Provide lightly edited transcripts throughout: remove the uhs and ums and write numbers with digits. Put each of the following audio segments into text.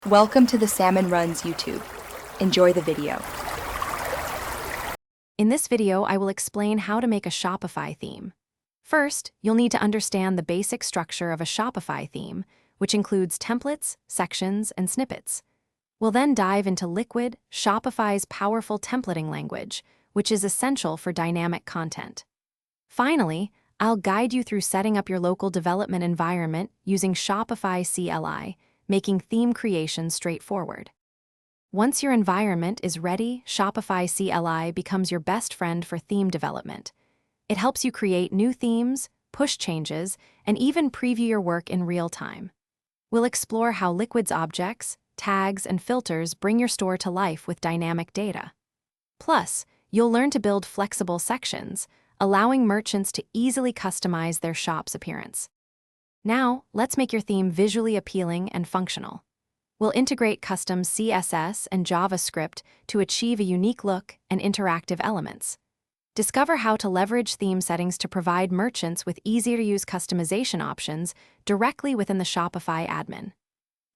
Welcome to the Salmon Runs YouTube. Enjoy the video. In this video, I will explain how to make a Shopify theme. First, you'll need to understand the basic structure of a Shopify theme, which includes templates, sections, and snippets. We'll then dive into Liquid, Shopify's powerful templating language, which is essential for dynamic content. Finally, I'll guide you through setting up your local development environment using Shopify CLI, making theme creation straightforward. Once your environment is ready, Shopify CLI becomes your best friend for theme development. It helps you create new themes, push changes, and even preview your work in real time. We'll explore how Liquid's objects, tags, and filters bring your store to life with dynamic data. Plus, you'll learn to build flexible sections, allowing merchants to easily customize their shop's appearance. Now, let's make your theme visually appealing and functional. We'll integrate custom CSS and JavaScript to achieve a unique look and interactive elements. Discover how to leverage theme settings to provide merchants with easy-to-use customization options directly within the Shopify admin.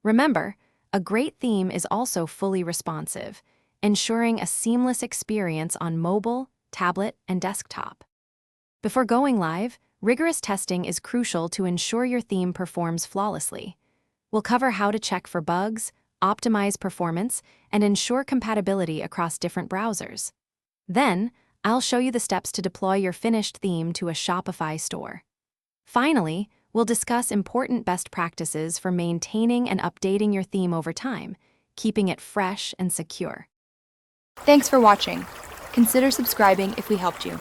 Remember, a great theme is also fully responsive, ensuring a seamless experience on mobile, tablet, and desktop. Before going live, rigorous testing is crucial to ensure your theme performs flawlessly. We'll cover how to check for bugs, optimize performance, and ensure compatibility across different browsers. Then, I'll show you the steps to deploy your finished theme to a Shopify store. Finally, we'll discuss important best practices for maintaining and updating your theme over time, keeping it fresh and secure. Thanks for watching. Consider subscribing if we helped you.